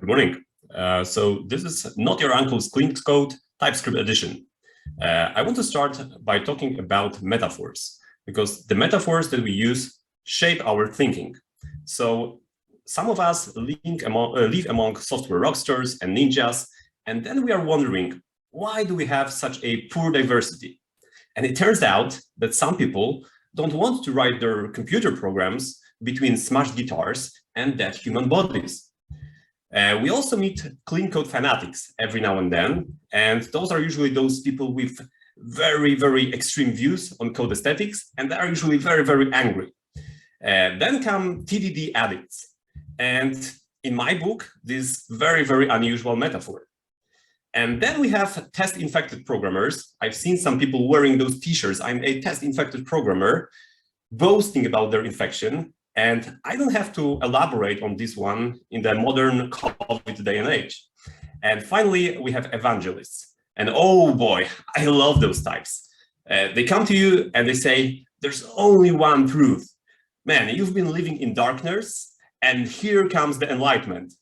Good morning. So this is Not Your Uncle's Clean Code TypeScript edition. I want to start by talking about metaphors, because the metaphors that we use shape our thinking. So some of us live among software rockstars and ninjas, and then we are wondering, why do we have such a poor diversity? And it turns out that some people don't want to write their computer programs between smashed guitars and dead human bodies. We also meet clean code fanatics every now and then, and those are usually those people with very, very extreme views on code aesthetics, and they are usually very, very angry. Then come TDD addicts, and in my book, this very, very unusual metaphor. And then we have test-infected programmers. I've seen some people wearing those t-shirts, I'm a test-infected programmer, boasting about their infection. And I don't have to elaborate on this one in the modern COVID day and age. And finally, we have evangelists. And oh boy, I love those types. They come to you and they say, there's only one truth. Man, you've been living in darkness, and here comes the enlightenment.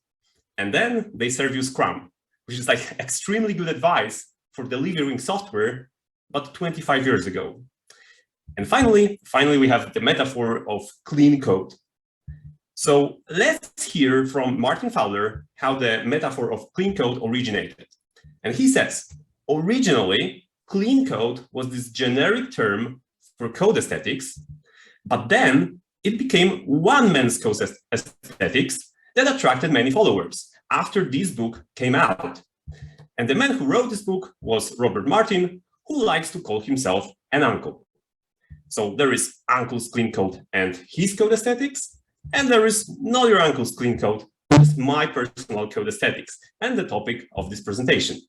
And then they serve you Scrum, which is like extremely good advice for delivering software, but 25 years ago. And finally, we have the metaphor of clean code. So let's hear from Martin Fowler how the metaphor of clean code originated. And he says, originally, clean code was this generic term for code aesthetics, but then it became one man's code aesthetics that attracted many followers after this book came out. And the man who wrote this book was Robert Martin, who likes to call himself an uncle. So there is Uncle's Clean Code and his code aesthetics, and there is Not Your Uncle's Clean Code, is my personal code aesthetics, and the topic of this presentation.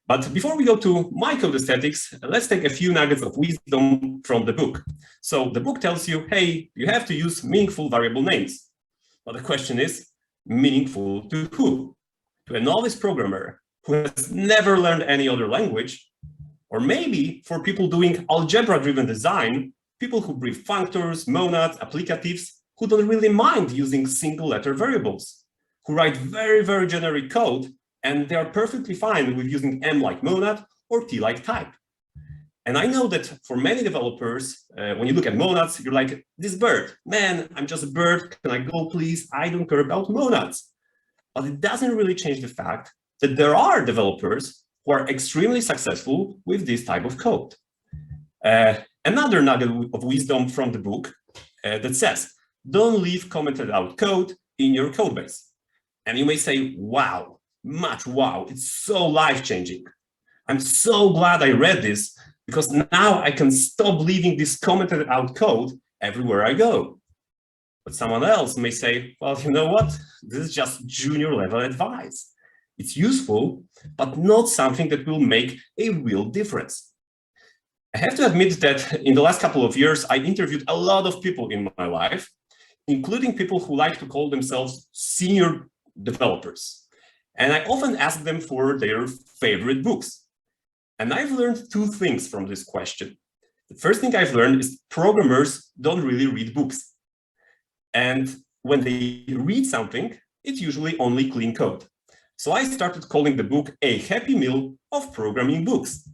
But before we go to my code aesthetics, let's take a few nuggets of wisdom from the book. So the book tells you, hey, you have to use meaningful variable names. But the question is, meaningful to who? To a novice programmer who has never learned any other language, or maybe for people doing algebra-driven design, people who breathe functors, monads, applicatives, who don't really mind using single-letter variables, who write very, very generic code, and they are perfectly fine with using M like monad or T like type. And I know that for many developers, when you look at monads, you're like, this bird, man, I'm just a bird, can I go please? I don't care about monads. But it doesn't really change the fact that there are developers who are extremely successful with this type of code. Another nugget of wisdom from the book that says, don't leave commented out code in your code base. And you may say, wow, wow, it's so life-changing. I'm so glad I read this, because now I can stop leaving this commented out code everywhere I go. But someone else may say, well, you know what? This is just junior level advice. It's useful, but not something that will make a real difference. I have to admit that in the last couple of years, I interviewed a lot of people in my life, including people who like to call themselves senior developers. And I often ask them for their favorite books. And I've learned two things from this question. The first thing I've learned is programmers don't really read books. And when they read something, it's usually only clean code. So I started calling the book a happy meal of programming books.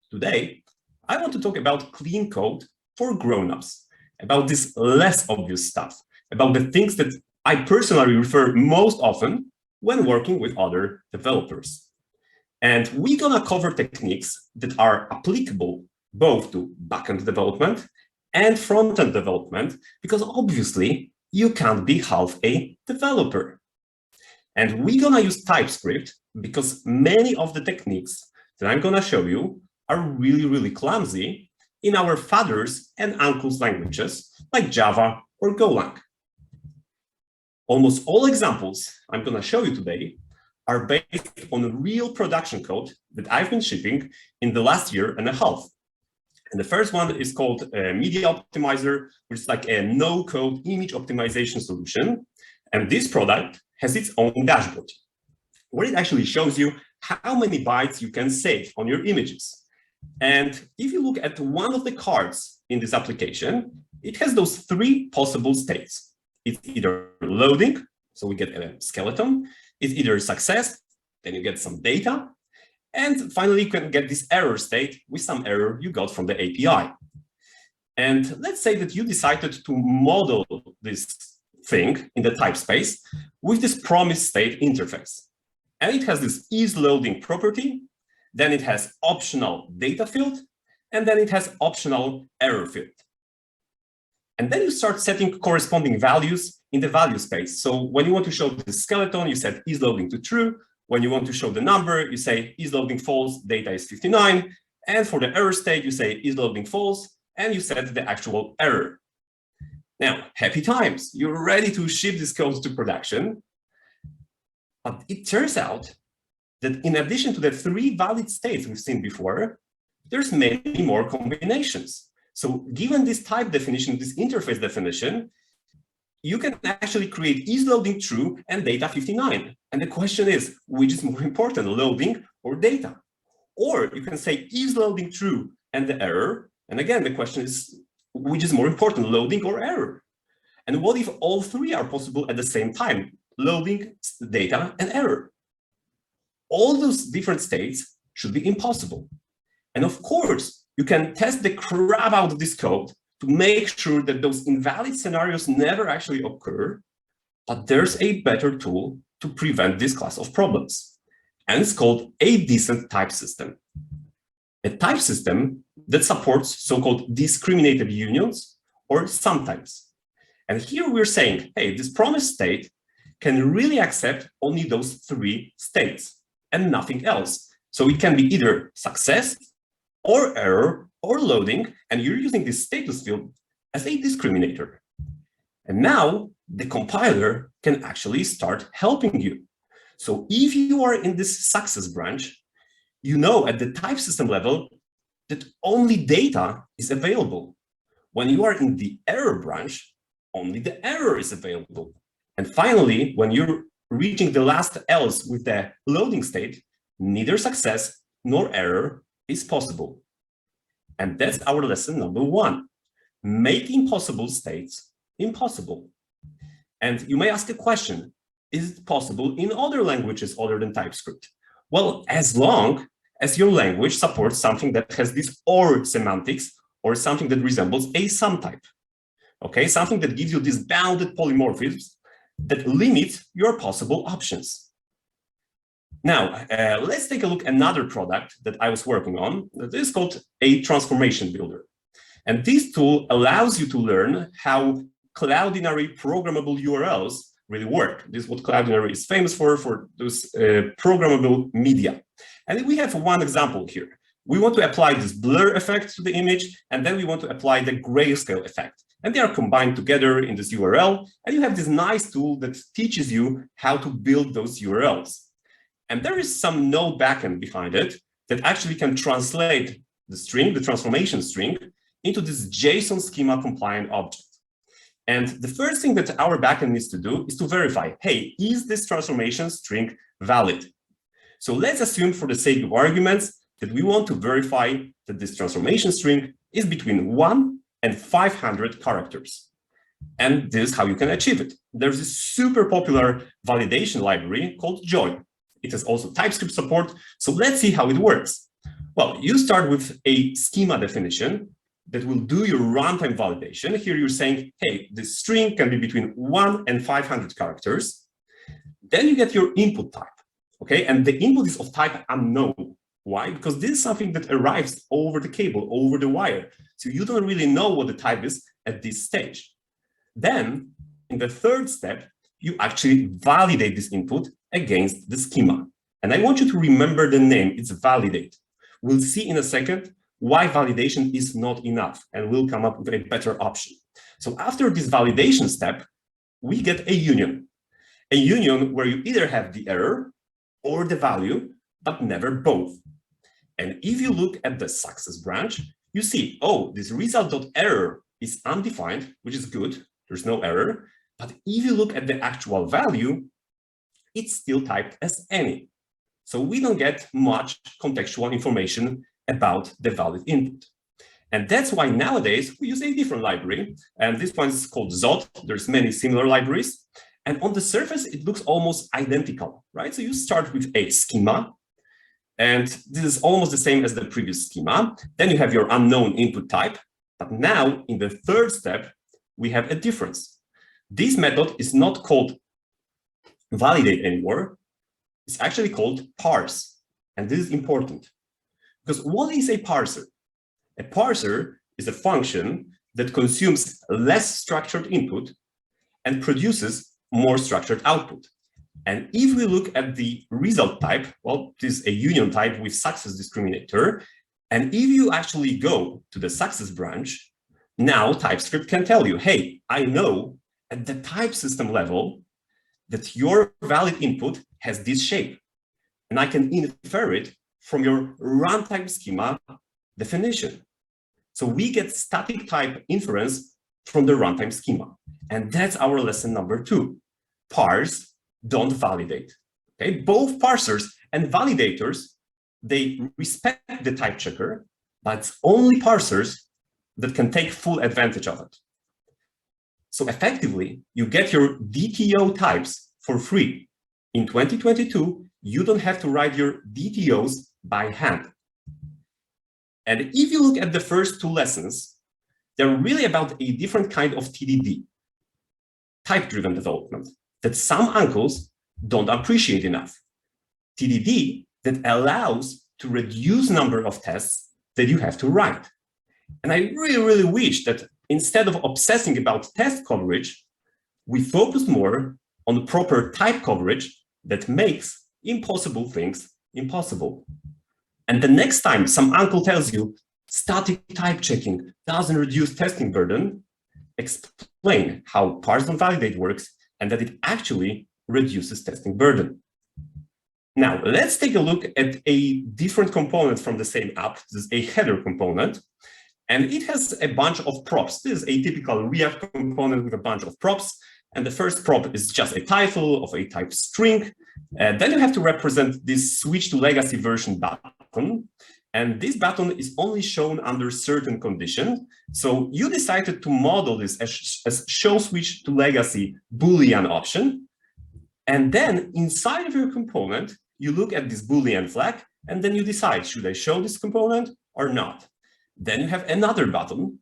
Today, I want to talk about clean code for grown-ups, about this less obvious stuff, about the things that I personally refer most often when working with other developers. And we're gonna cover techniques that are applicable both to backend development and front-end development, because obviously you can't be half a developer. And we're gonna use TypeScript because many of the techniques that I'm gonna show you are really, really clumsy in our fathers and uncles languages like Java or Golang. Almost all examples I'm gonna show you today are based on real production code that I've been shipping in the last year and a half. And the first one is called Media Optimizer, which is like a no-code image optimization solution. And this product has its own dashboard, where it actually shows you how many bytes you can save on your images. And if you look at one of the cards in this application, it has those three possible states. It's either loading, so we get a skeleton. is either success, then you get some data, and finally you can get this error state with some error you got from the API. And let's say that you decided to model this thing in the type space with this promise state interface. And it has this isLoading property, then it has optional data field, and then it has optional error field. And then you start setting corresponding values in the value space. So when you want to show the skeleton, you set isLoading to true. When you want to show the number, you say isLoading false, data is 59. And for the error state, you say isLoading false, and you set the actual error. Now, happy times, you're ready to ship this code to production. But it turns out that in addition to the 3 valid states we've seen before, there's many more combinations. So given this type definition, this interface definition, you can actually create isLoading true and data 59. And the question is, which is more important, loading or data? Or you can say isLoading true and the error. And again, the question is, which is more important, loading or error? And what if all 3 are possible at the same time, loading, data, and error? All those different states should be impossible. And of course, you can test the crap out of this code to make sure that those invalid scenarios never actually occur, but there's a better tool to prevent this class of problems. And it's called a decent type system. A type system that supports so-called discriminated unions or sometimes. And here we're saying, hey, this promise state can really accept only those 3 states and nothing else. So it can be either success or error or loading, and you're using this status field as a discriminator. And now the compiler can actually start helping you. So if you are in this success branch, you know at the type system level that only data is available. When you are in the error branch, only the error is available. And finally, when you're reaching the last else with the loading state, neither success nor error is possible. And that's our lesson number 1. Make impossible states impossible. And you may ask a question, is it possible in other languages other than TypeScript? Well, as long as your language supports something that has this OR semantics or something that resembles a sum type. Okay, something that gives you these bounded polymorphisms that limit your possible options. Now, let's take a look at another product that I was working on. This is called a transformation builder. And this tool allows you to learn how Cloudinary programmable URLs really work. This is what Cloudinary is famous for those programmable media. And we have one example here. We want to apply this blur effect to the image, and then we want to apply the grayscale effect. And they are combined together in this URL. And you have this nice tool that teaches you how to build those URLs. And there is some node backend behind it that actually can translate the string, the transformation string, into this JSON schema compliant object. And the first thing that our backend needs to do is to verify, hey, is this transformation string valid? So let's assume for the sake of arguments that we want to verify that this transformation string is between 1 and 500 characters. And this is how you can achieve it. There's this super popular validation library called Joy. It has also TypeScript support. So let's see how it works. Well, you start with a schema definition that will do your runtime validation. Here you're saying, hey, this string can be between 1 and 500 characters. Then you get your input type, okay? And the input is of type unknown. Why? Because this is something that arrives over the cable, over the wire. So you don't really know what the type is at this stage. Then, in the third step, you actually validate this input against the schema. And I want you to remember the name, it's validate. We'll see in a second why validation is not enough, and we'll come up with a better option. So after this validation step, we get a union where you either have the error or the value, but never both. And if you look at the success branch, you see, oh, this result.error is undefined, which is good, there's no error. But if you look at the actual value, it's still typed as any. So we don't get much contextual information about the valid input. And that's why nowadays we use a different library. And this one is called Zot. There's many similar libraries. And on the surface, it looks almost identical, right? So you start with a schema, and this is almost the same as the previous schema. Then you have your unknown input type. But now in the third step, we have a difference. This method is not called validate anymore. It's actually called parse. And this is important because what is a parser? A parser is a function that consumes less structured input and produces more structured output. And if we look at the result type, well, this is a union type with success discriminator. And if you actually go to the success branch, now TypeScript can tell you, hey, I know at the type system level that your valid input has this shape. And I can infer it from your runtime schema definition. So we get static type inference from the runtime schema. And that's our lesson number 2. Parse, don't validate. Okay, both parsers and validators, they respect the type checker, but it's only parsers that can take full advantage of it. So effectively, you get your DTO types for free. In 2022, you don't have to write your DTOs by hand. And if you look at the first 2 lessons, they're really about a different kind of TDD, type-driven development, that some uncles don't appreciate enough. TDD that allows to reduce number of tests that you have to write. And I really wish that instead of obsessing about test coverage, we focused more on proper type coverage that makes impossible things impossible. And the next time some uncle tells you static type checking doesn't reduce testing burden, explain how parse and validate works and that it actually reduces testing burden. Now, let's take a look at a different component from the same app. This is a header component, and it has a bunch of props. This is a typical React component with a bunch of props. And the first prop is just a title of a type string. Then you have to represent this switch to legacy version button. And this button is only shown under certain conditions. So you decided to model this as show switch to legacy Boolean option. And then inside of your component, you look at this Boolean flag, and then you decide, should I show this component or not? Then you have another button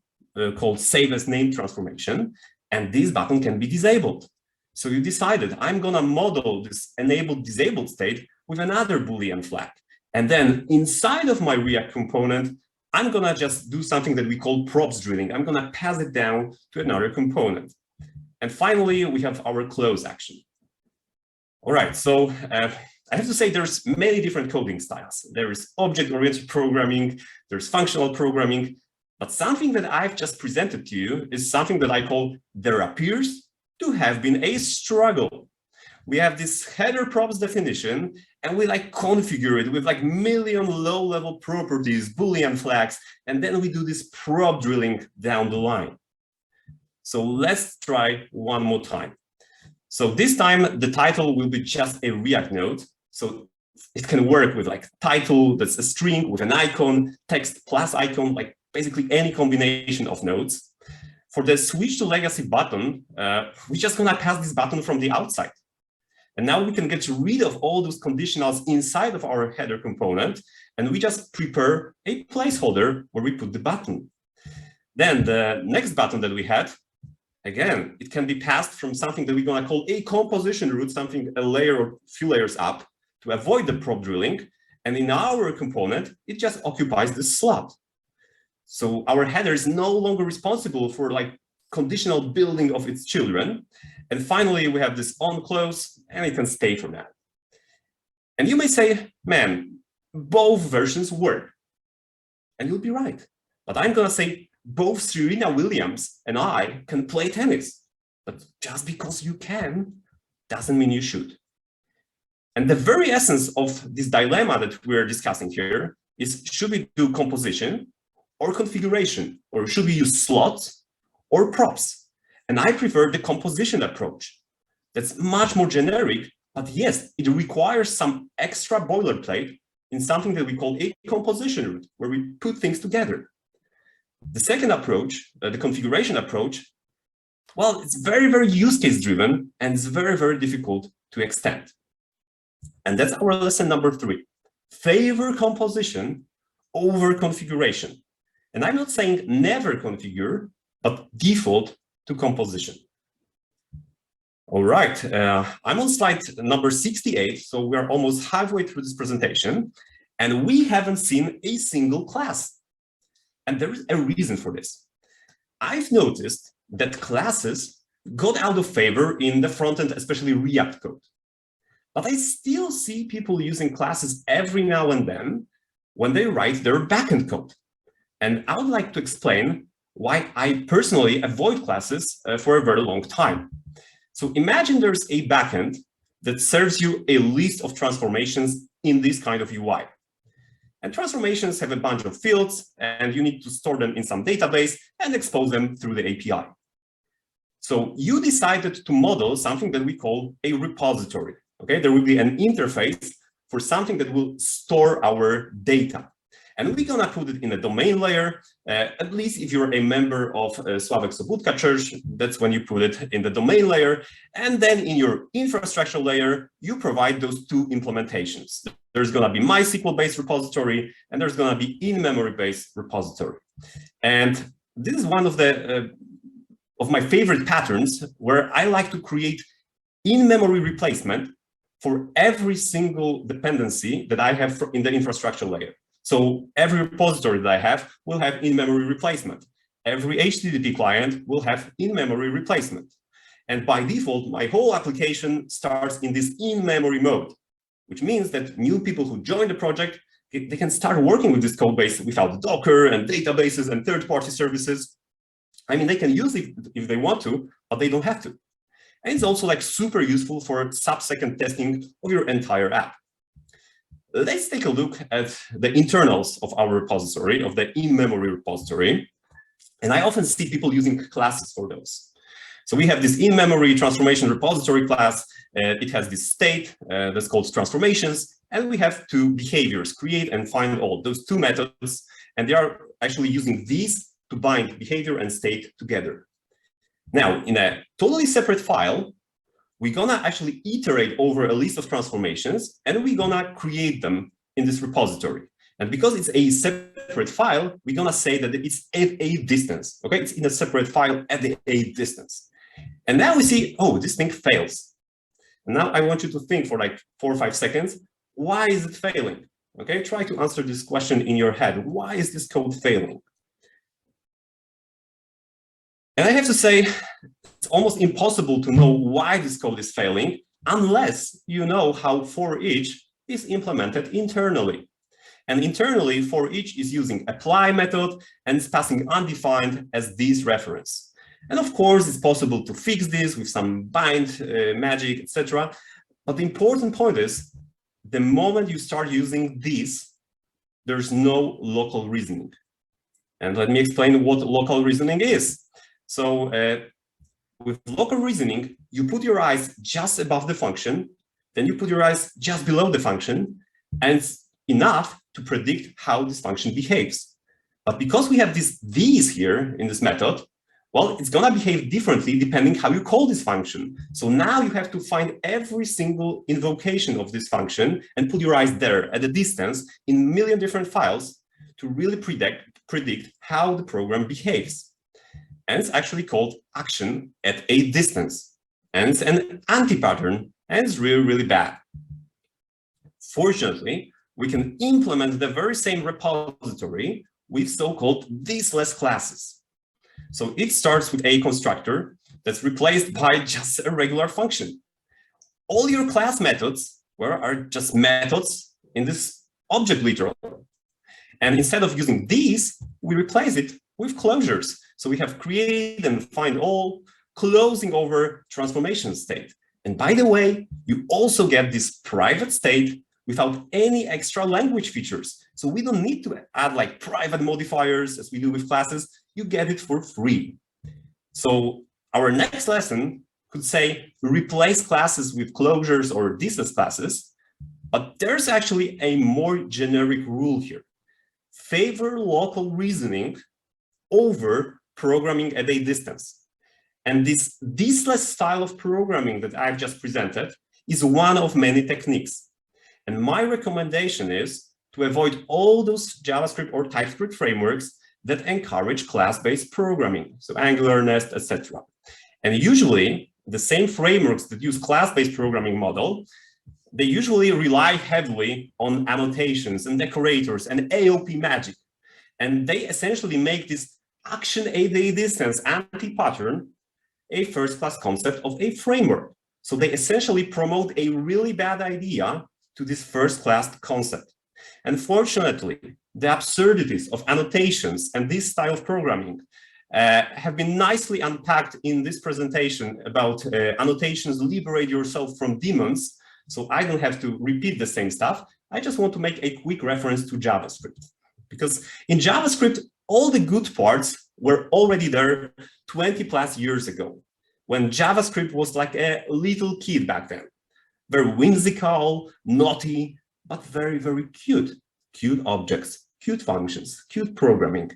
called save as name transformation. And this button can be disabled. So you decided, I'm going to model this enabled disabled state with another Boolean flag. And then inside of my React component, I'm going to just do something that we call props drilling. I'm going to pass it down to another component. And finally, we have our close action. All right, so I have to say there's many different coding styles. There is object-oriented programming, there's functional programming. But something that I've just presented to you is something that I call there appears to have been a struggle. We have this header props definition, and we configure it with million low-level properties, Boolean flags, and then we do this prop drilling down the line. So let's try one more time. So this time the title will be just a React node. So it can work with title that's a string with an icon, text plus icon, basically any combination of nodes. For the switch to legacy button, we're just going to pass this button from the outside. And now we can get rid of all those conditionals inside of our header component, and we just prepare a placeholder where we put the button. Then the next button that we had, again, it can be passed from something that we're going to call a composition route, something a layer or few layers up to avoid the prop drilling. And in our component, it just occupies this slot. So our header is no longer responsible for conditional building of its children. And finally, we have this on close, and it can stay for that. And you may say, man, both versions work. And you'll be right. But I'm going to say both Serena Williams and I can play tennis. But just because you can doesn't mean you should. And the very essence of this dilemma that we're discussing here is, should we do composition or configuration, or should we use slots or props? And I prefer the composition approach. That's much more generic, but yes, it requires some extra boilerplate in something that we call a composition route, where we put things together. The second approach, the configuration approach, Well, it's very, very use case driven, and it's very, very difficult to extend. And that's our lesson number 3. Favor composition over configuration. And I'm not saying never configure, but default to composition. All right, I'm on slide number 68, so we're almost halfway through this presentation, and we haven't seen a single class. And there is a reason for this. I've noticed that classes got out of favor in the front-end, especially React code. But I still see people using classes every now and then when they write their backend code. And I would like to explain why I personally avoid classes for a very long time. So imagine there's a backend that serves you a list of transformations in this kind of UI. And transformations have a bunch of fields, and you need to store them in some database and expose them through the API. So you decided to model something that we call a repository. Okay, there will be an interface for something that will store our data. And we're gonna put it in a domain layer, at least if you're a member of Sławek Sobutka Church, that's when you put it in the domain layer. And then in your infrastructure layer, you provide those two implementations. There's gonna be MySQL-based repository, and there's gonna be in-memory-based repository. And this is one of the of my favorite patterns where I like to create in-memory replacement for every single dependency that I have in the infrastructure layer. So every repository that I have will have in-memory replacement. Every HTTP client will have in-memory replacement. And by default, my whole application starts in this in-memory mode, which means that new people who join the project, they can start working with this code base without Docker and databases and third-party services. I mean, they can use it if they want to, but they don't have to. And it's also like super useful for sub-second testing of your entire app. Let's take a look at the internals of our repository, of the in-memory repository. And I often see people using classes for those. So we have this in-memory transformation repository class. It has this state that's called transformations. And we have two behaviors, create and find all, those two methods. And they are actually using these to bind behavior and state together. Now, in a totally separate file, we're gonna actually iterate over a list of transformations, and we're gonna create them in this repository. And because it's a separate file, we're gonna say that it's at a distance, okay? It's in a separate file at the a distance. And now we see, oh, this thing fails. And now I want you to think for like 4 or 5 seconds, why is it failing? Okay, try to answer this question in your head. Why is this code failing? And I have to say, it's almost impossible to know why this code is failing unless you know how for each is implemented internally. And internally, for each is using apply method and is passing undefined as this reference. And of course, it's possible to fix this with some bind magic, etc. But the important point is, the moment you start using this, there's no local reasoning. And let me explain what local reasoning is. So with local reasoning, you put your eyes just above the function, then you put your eyes just below the function, and it's enough to predict how this function behaves. But because we have these here in this method, well, it's gonna behave differently depending how you call this function. So now you have to find every single invocation of this function and put your eyes there at a distance in a million different files to really predict how the program behaves. And it's actually called action at a distance. And it's an anti-pattern, and it's really, really bad. Fortunately, we can implement the very same repository with so-called thisless classes. So it starts with a constructor that's replaced by just a regular function. All your class methods are just methods in this object literal. And instead of using these, we replace it with closures. So we have create and find all, closing over transformation state. And by the way, you also get this private state without any extra language features. So we don't need to add like private modifiers as we do with classes. You get it for free. So our next lesson could say replace classes with closures or thisless classes, but there's actually a more generic rule here. Favor local reasoning over programming at a distance. And this thisless style of programming that I've just presented is one of many techniques. And my recommendation is to avoid all those JavaScript or TypeScript frameworks that encourage class-based programming, so Angular, Nest, etc. And usually, the same frameworks that use class-based programming model, they usually rely heavily on annotations and decorators and AOP magic. And they essentially make this action AD distance anti-pattern a first-class concept of a framework. So they essentially promote a really bad idea to this first-class concept. Unfortunately, the absurdities of annotations and this style of programming have been nicely unpacked in this presentation about annotations liberate yourself from demons. So I don't have to repeat the same stuff. I just want to make a quick reference to JavaScript. Because in JavaScript, all the good parts were already there 20 plus years ago, when JavaScript was like a little kid back then. Very whimsical, naughty, but very, very cute. Cute objects, cute functions, cute programming,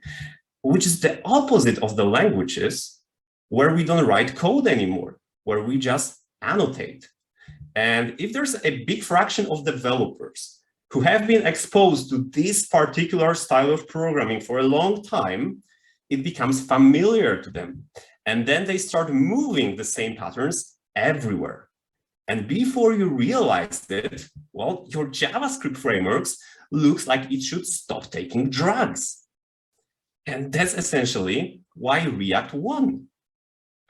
which is the opposite of the languages where we don't write code anymore, where we just annotate. And if there's a big fraction of developers who have been exposed to this particular style of programming for a long time, it becomes familiar to them. And then they start moving the same patterns everywhere. And before you realize it, well, your JavaScript frameworks looks like it should stop taking drugs. And that's essentially why React won.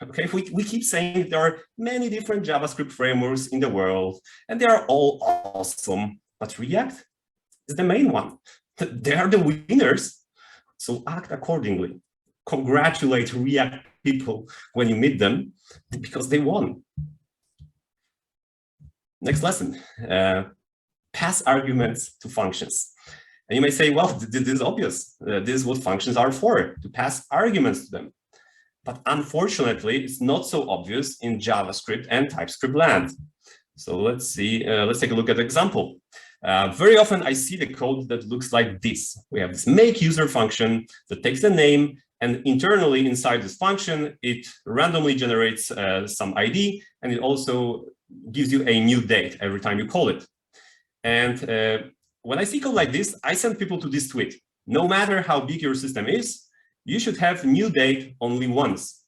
Okay, we keep saying there are many different JavaScript frameworks in the world, and they are all awesome, but React is the main one. They are the winners, so act accordingly. Congratulate React people when you meet them, because they won. Next lesson, pass arguments to functions. And you may say, well, this is obvious. This is what functions are for, to pass arguments to them. But unfortunately, it's not so obvious in JavaScript and TypeScript land. So let's see, let's take a look at an example. Very often I see the code that looks like this. We have this make user function that takes the name, and internally inside this function, it randomly generates some ID, and it also gives you a new date every time you call it. And when I see code like this, I send people to this tweet. No matter how big your system is, you should have new date only once.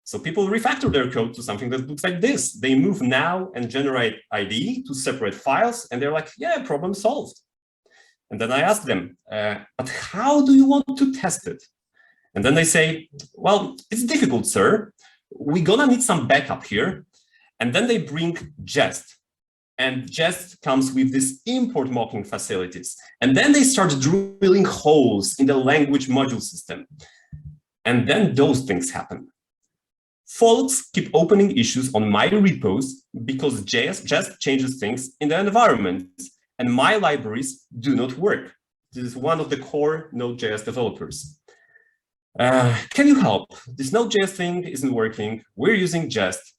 So people refactor their code to something that looks like this. They move now and generate ID to separate files, and they're like, yeah, problem solved. And then I ask them, but how do you want to test it? And then they say, well, it's difficult, sir. We're gonna need some backup here. And then they bring Jest. And Jest comes with this import mocking facilities. And then they start drilling holes in the language module system. And then those things happen. Faults keep opening issues on my repos because Jest changes things in the environment, and my libraries do not work. This is one of the core Node.js developers. Can you help? This Node.js thing isn't working. We're using Jest.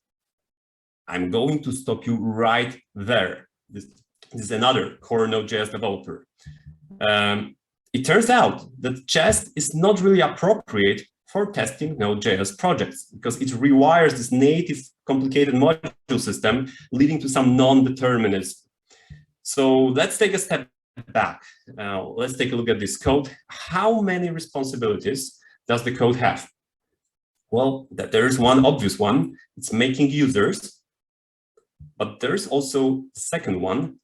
I'm going to stop you right there. This is another core Node.js developer. It turns out that Jest is not really appropriate for testing Node.js projects because it rewires this native complicated module system, leading to some non-determinism. So let's take a step back. Let's take a look at this code. How many responsibilities does the code have? Well, there is one obvious one. It's making users. But there's also a second one.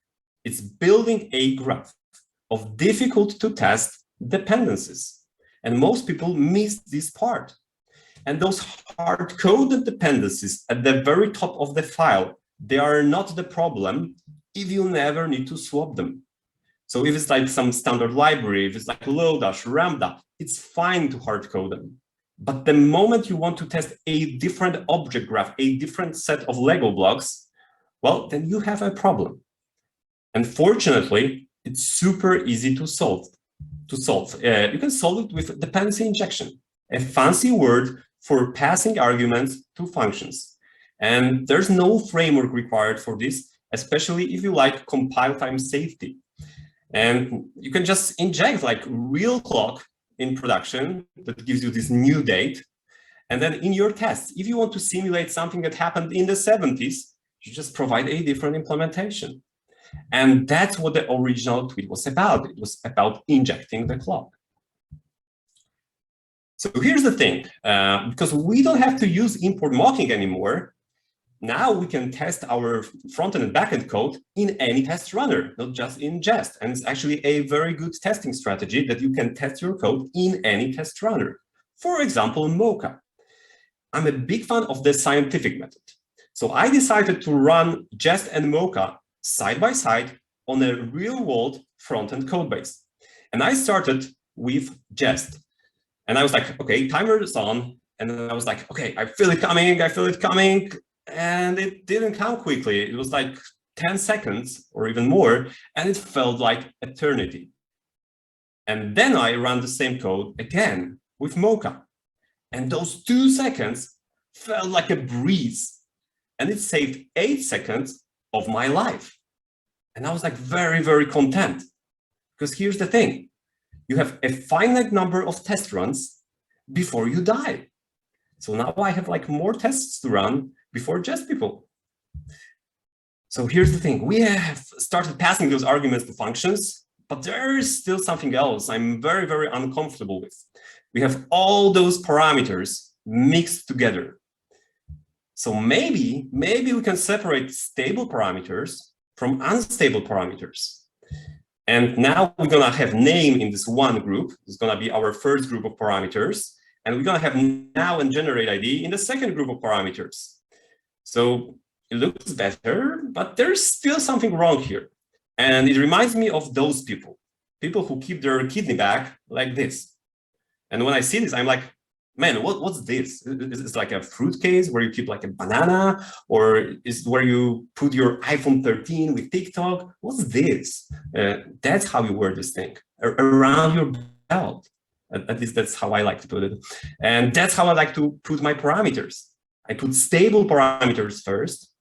It's building a graph of difficult to test dependencies. And most people miss this part. And those hard-coded dependencies at the very top of the file, they are not the problem if you never need to swap them. So if it's like some standard library, if it's like Lodash, Lambda, it's fine to hard-code them. But the moment you want to test a different object graph, a different set of Lego blocks, well, then you have a problem. And fortunately, it's super easy to solve. You can solve it with dependency injection, a fancy word for passing arguments to functions. And there's no framework required for this, especially if you like compile time safety. And you can just inject like real clock in production that gives you this new date. And then in your tests, if you want to simulate something that happened in the 70s, you just provide a different implementation. And that's what the original tweet was about. It was about injecting the clock. So here's the thing, because we don't have to use import mocking anymore, now we can test our frontend and backend code in any test runner, not just in Jest. And it's actually a very good testing strategy that you can test your code in any test runner. For example, Mocha. I'm a big fan of the scientific method. So I decided to run Jest and Mocha side by side on a real-world front-end code base. And I started with Jest. And I was like, okay, timer is on. And then I was like, okay, I feel it coming, I feel it coming. And it didn't come quickly. It was like 10 seconds or even more. And it felt like eternity. And then I ran the same code again with Mocha. And those 2 seconds felt like a breeze. And it saved 8 seconds of my life. And I was like very, very content. Because here's the thing. You have a finite number of test runs before you die. So now I have like more tests to run before Jest people. So here's the thing. We have started passing those arguments to functions, but there is still something else I'm very, very uncomfortable with. We have all those parameters mixed together. So maybe we can separate stable parameters from unstable parameters. And now we're going to have name in this one group. It's going to be our first group of parameters. And we're going to have now and generate ID in the second group of parameters. So it looks better, but there's still something wrong here. And it reminds me of those people who keep their kidney back like this. And when I see this, I'm like, man, what's this? Is it like a fruit case where you keep like a banana? Or is it where you put your iPhone 13 with TikTok? What's this? That's how you wear this thing, around your belt. At least that's how I like to put it. And that's how I like to put my parameters. I put stable parameters first.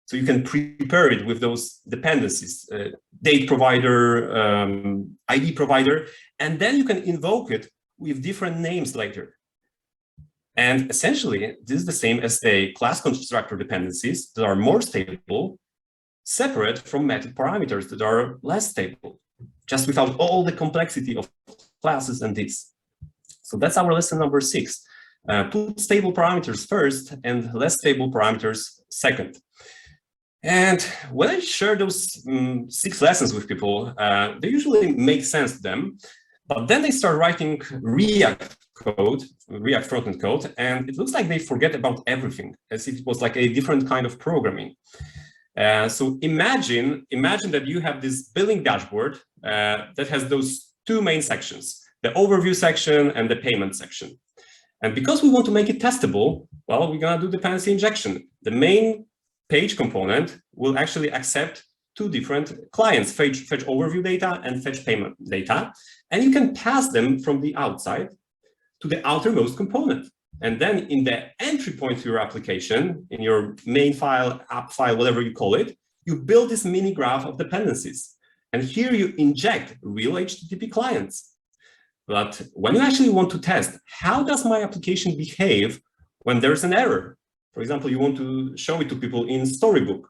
So you can prepare it with those dependencies, date provider, ID provider, and then you can invoke it with different names later. And essentially, this is the same as the class constructor dependencies that are more stable, separate from method parameters that are less stable, just without all the complexity of classes and this. So that's our lesson number 6. Put stable parameters first and less stable parameters second. And when I share those 6 lessons with people, they usually make sense to them. But then they start writing React code, React frontend code, and it looks like they forget about everything, as if it was like a different kind of programming. So imagine that you have this billing dashboard that has those 2 main sections, the overview section and the payment section. And because we want to make it testable, well, we're going to do dependency injection. The main page component will actually accept 2 different clients, fetch overview data and fetch payment data. And you can pass them from the outside to the outermost component. And then in the entry point to your application, in your main file, app file, whatever you call it, you build this mini graph of dependencies. And here you inject real HTTP clients. But when you actually want to test, how does my application behave when there's an error? For example, you want to show it to people in Storybook.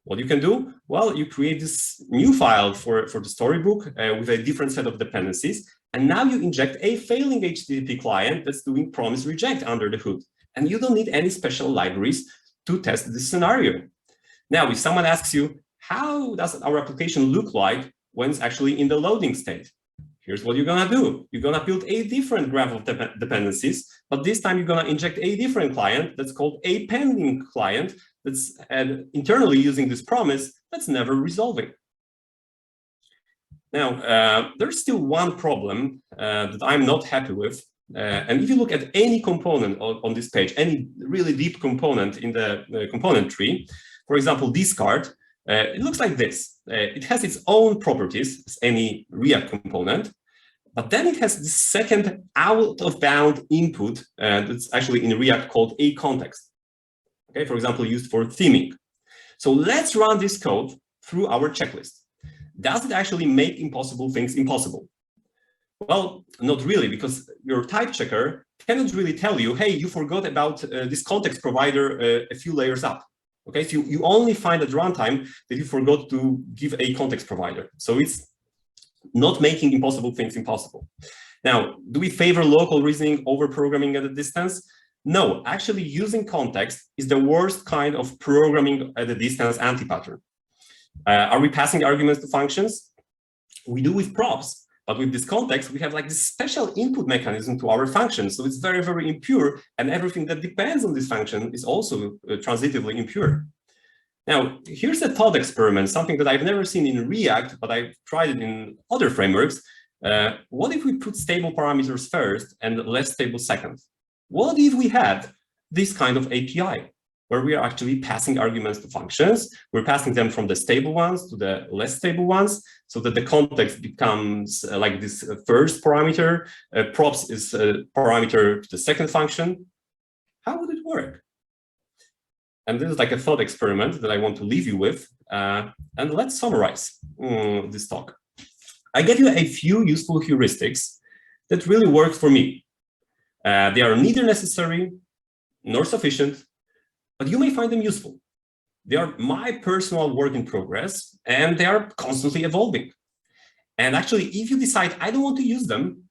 What you can do? Well, you create this new file for the Storybook with a different set of dependencies. And now you inject a failing HTTP client that's doing promise reject under the hood. And you don't need any special libraries to test this scenario. Now, if someone asks you, how does our application look like when it's actually in the loading state? Here's what you're going to do. You're going to build a different graph of dependencies, but this time you're going to inject a different client that's called a pending client that's internally using this promise that's never resolving. Now, there's still one problem that I'm not happy with. And if you look at any component on this page, any really deep component in the component tree, for example, this card, it looks like this. It has its own properties as any React component, but then it has this second out-of-bound input that's actually in React called a context. Okay, for example, used for theming. So let's run this code through our checklist. Does it actually make impossible things impossible? Well, not really, because your type checker cannot really tell you, hey, you forgot about this context provider a few layers up. Okay, so you only find at runtime that you forgot to give a context provider. So it's not making impossible things impossible. Now, do we favor local reasoning over programming at a distance? No, actually using context is the worst kind of programming at a distance anti-pattern. Are we passing arguments to functions? We do with props, but with this context, we have like this special input mechanism to our function. So it's very, very impure, and everything that depends on this function is also transitively impure. Now, here's a thought experiment, something that I've never seen in React, but I've tried it in other frameworks. What if we put stable parameters first and less stable second? What if we had this kind of API, where we are actually passing arguments to functions? We're passing them from the stable ones to the less stable ones, so that the context becomes like this first parameter, props is a parameter to the second function. How would it work? And this is like a thought experiment that I want to leave you with. And let's summarize this talk. I gave you a few useful heuristics that really work for me. They are neither necessary nor sufficient, but you may find them useful. They are my personal work in progress, and they are constantly evolving. And actually, if you decide I don't want to use them,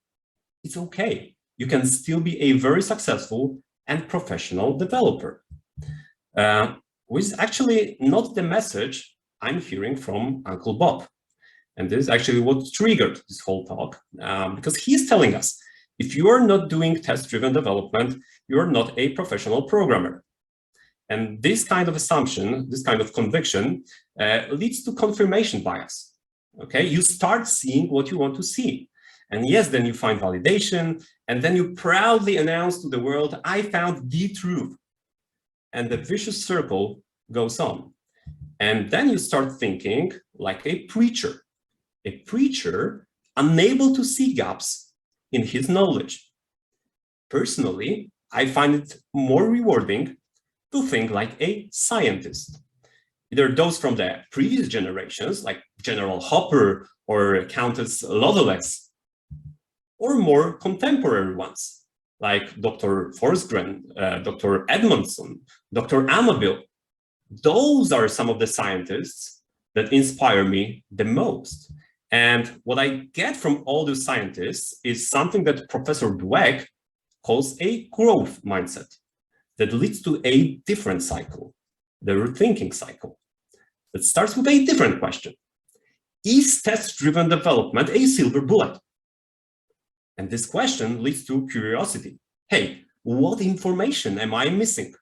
it's okay. You can still be a very successful and professional developer. Which is actually not the message I'm hearing from Uncle Bob. And this is actually what triggered this whole talk, because he's telling us, if you are not doing test-driven development, you're not a professional programmer. And this kind of assumption, this kind of conviction, leads to confirmation bias. Okay, you start seeing what you want to see. And yes, then you find validation, and then you proudly announce to the world, I found the truth. And the vicious circle goes on. And then you start thinking like a preacher unable to see gaps in his knowledge. Personally, I find it more rewarding to think like a scientist. Either those from the previous generations, like General Hopper or Countess Lovelace, or more contemporary ones, like Dr. Forsgren, Dr. Edmondson, Dr. Amabile. Those are some of the scientists that inspire me the most. And what I get from all those scientists is something that Professor Dweck calls a growth mindset that leads to a different cycle, the rethinking cycle, that starts with a different question. Is test-driven development a silver bullet? And this question leads to curiosity. Hey, what information am I missing?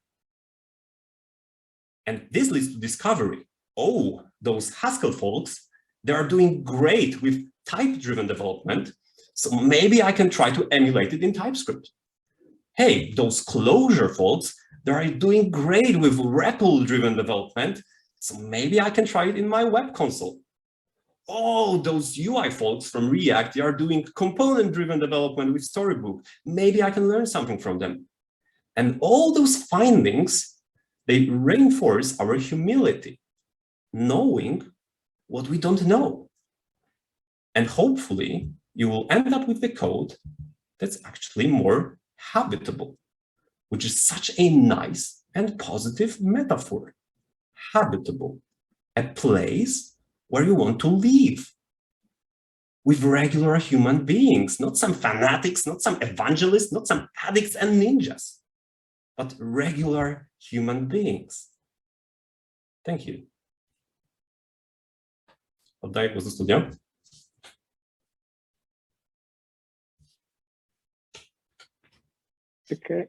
And this leads to discovery. Oh, those Haskell folks, they are doing great with type-driven development, so maybe I can try to emulate it in TypeScript. Hey, those Clojure folks, they are doing great with REPL-driven development, so maybe I can try it in my web console. Oh, those UI folks from React, they are doing component-driven development with Storybook. Maybe I can learn something from them. And all those findings, they reinforce our humility, knowing what we don't know. And hopefully, you will end up with the code that's actually more habitable, which is such a nice and positive metaphor. Habitable, a place where you want to live with regular human beings, not some fanatics, not some evangelists, not some addicts and ninjas, but regular human beings. Thank you. Oddaję głos do studia. Okay.